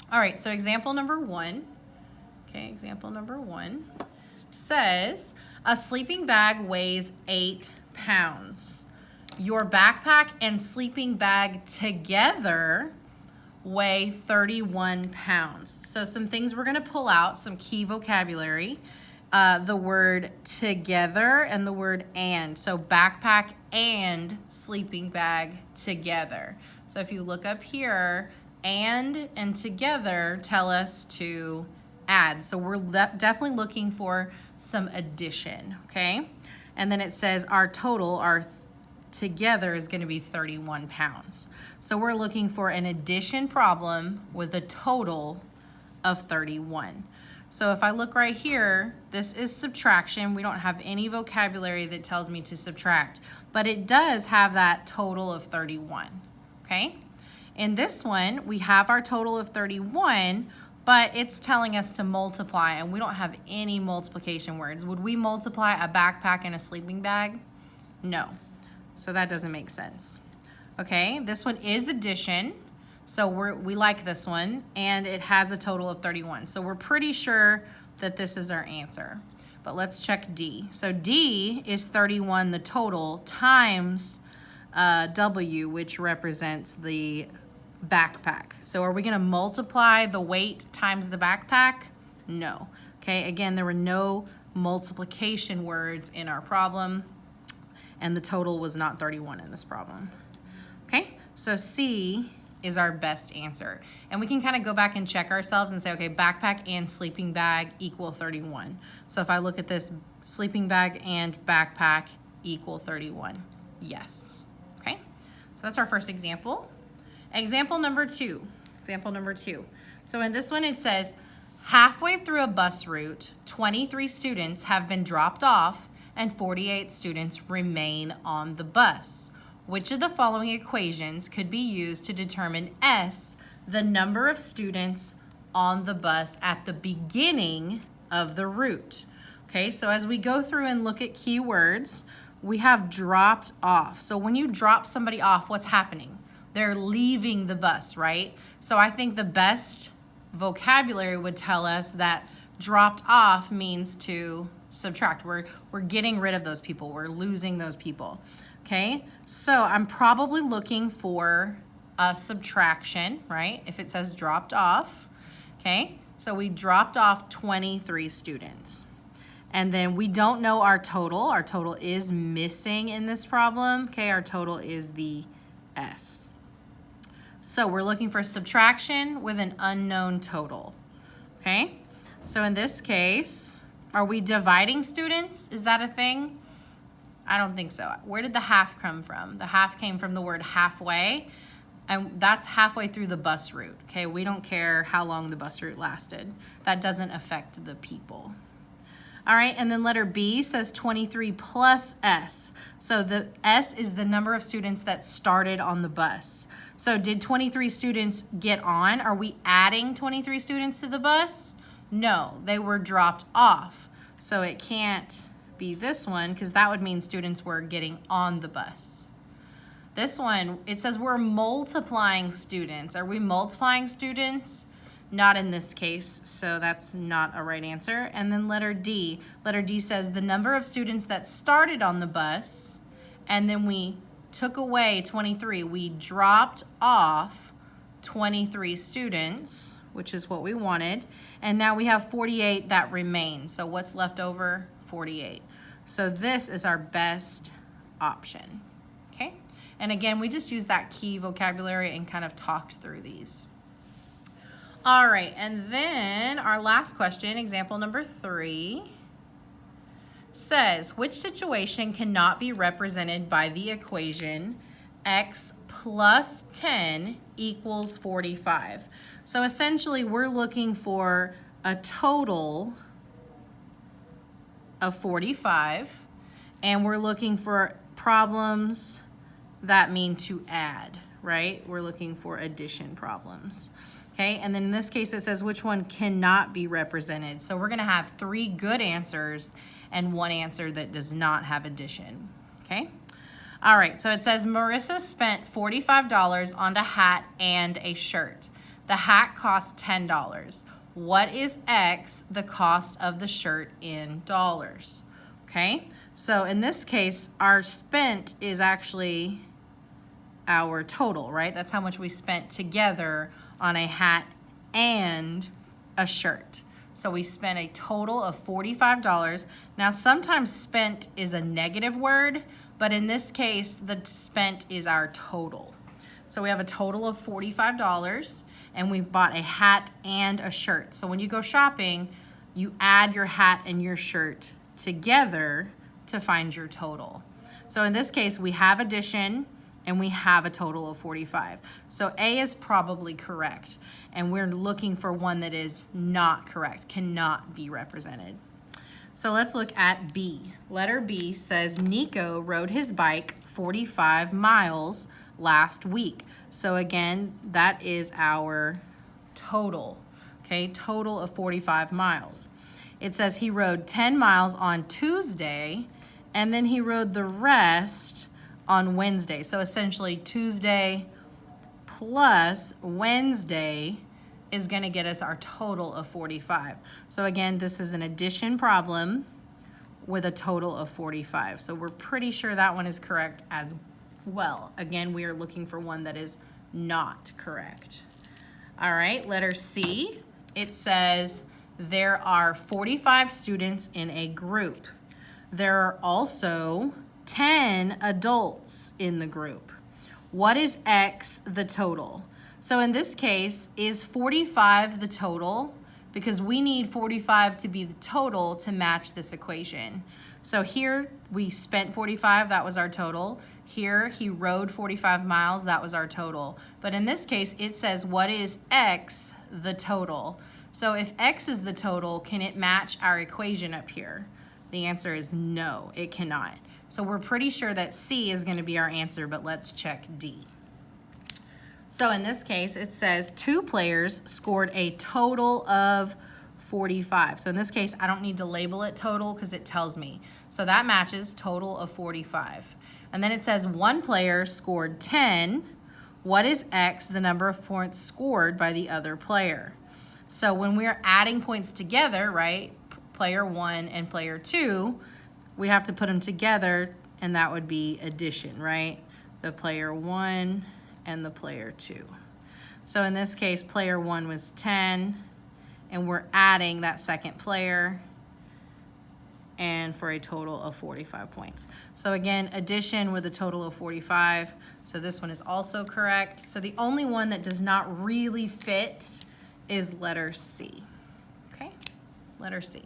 All right, so example number 1. Okay, example number 1 says a sleeping bag weighs 8 pounds. Your backpack and sleeping bag together weigh 31 pounds. So some things we're going to pull out, some key vocabulary. The word together and the word and. So backpack and sleeping bag together. So if you look up here, and together tell us to add. So we're definitely looking for some addition, okay? And then it says our total, together is going to be 31 pounds. So we're looking for an addition problem with a total of 31. So if I look right here, this is subtraction. We don't have any vocabulary that tells me to subtract, but it does have that total of 31, okay? In this one, we have our total of 31, but it's telling us to multiply, and we don't have any multiplication words. Would we multiply a backpack and a sleeping bag? No. So that doesn't make sense. Okay, this one is addition. So we like this one, and it has a total of 31. So we're pretty sure that this is our answer. But let's check D. So D is 31, the total, times W, which represents the backpack. So are we going to multiply the weight times the backpack? No. Okay, again, there were no multiplication words in our problem, and the total was not 31 in this problem. Okay, so C is our best answer. And we can kind of go back and check ourselves and say, okay, backpack and sleeping bag equal 31. So if I look at this, sleeping bag and backpack equal 31. Yes. Okay, so that's our first example. Example number 2. Example number 2. So in this one it says, halfway through a bus route, 23 students have been dropped off and 48 students remain on the bus. Which of the following equations could be used to determine S, the number of students on the bus at the beginning of the route? Okay, so as we go through and look at keywords, we have dropped off. So when you drop somebody off, what's happening? They're leaving the bus, right? So I think the best vocabulary would tell us that dropped off means to subtract. We're getting rid of those people. We're losing those people. Okay, so I'm probably looking for a subtraction, right? If it says dropped off, okay? So we dropped off 23 students. And then we don't know our total. Our total is missing in this problem, okay? Our total is the S. So we're looking for subtraction with an unknown total, okay? So in this case, are we dividing students? Is that a thing? I don't think so. Where did the half come from? The half came from the word halfway, and that's halfway through the bus route, okay? We don't care how long the bus route lasted. That doesn't affect the people. All right, and then letter B says 23 plus S. So the S is the number of students that started on the bus. So did 23 students get on? Are we adding 23 students to the bus? No, they were dropped off. So it can't be this one, because that would mean students were getting on the bus. This one, it says we're multiplying students. Are we multiplying students? Not in this case, so that's not a right answer. And then letter D. Letter D says the number of students that started on the bus, and then we took away 23. We dropped off 23 students, which is what we wanted, and now we have 48 that remain. So what's left over? 48. So this is our best option, okay? And again, we just used that key vocabulary and kind of talked through these. All right, and then our last question, example number 3, says, which situation cannot be represented by the equation x plus 10 equals 45? So essentially, we're looking for a total of 45, and we're looking for problems that mean to add, right? We're looking for addition problems. Okay, and then in this case it says which one cannot be represented. So we're gonna have 3 good answers and 1 answer that does not have addition, okay? All right, so it says Marissa spent $45 on a hat and a shirt. The hat costs $10. What is X, the cost of the shirt in dollars? Okay, so in this case, our spent is actually our total, right? That's how much we spent together on a hat and a shirt. So we spent a total of $45. Now, sometimes spent is a negative word, but in this case, the spent is our total. So we have a total of $45, and we bought a hat and a shirt. So when you go shopping, you add your hat and your shirt together to find your total. So in this case, we have addition, and we have a total of 45. So A is probably correct, and we're looking for one that is not correct, cannot be represented. So let's look at B. Letter B says Nico rode his bike 45 miles last week. So again, that is our total, okay? Total of 45 miles. It says he rode 10 miles on Tuesday, and then he rode the rest on Wednesday. So essentially Tuesday plus Wednesday is going to get us our total of 45. So again, this is an addition problem with a total of 45. So we're pretty sure that one is correct as well. Again, we are looking for one that is not correct. All right, letter C. It says there are 45 students in a group. There are also 10 adults in the group. What is X, the total? So in this case, is 45 the total? Because we need 45 to be the total to match this equation. So here we spent 45, that was our total. Here he rode 45 miles, that was our total. But in this case, it says what is X, the total? So if X is the total, can it match our equation up here? The answer is no, it cannot. So we're pretty sure that C is going to be our answer, but let's check D. So in this case, it says 2 players scored a total of 45. So in this case, I don't need to label it total because it tells me. So that matches total of 45. And then it says 1 player scored 10. What is X, the number of points scored by the other player? So when we're adding points together, right, player 1 and player 2, we have to put them together, and that would be addition, right? The player 1 and the player 2. So in this case, player 1 was 10, and we're adding that second player, and for a total of 45 points. So again, addition with a total of 45. So this one is also correct. So the only one that does not really fit is letter C. Okay, letter C.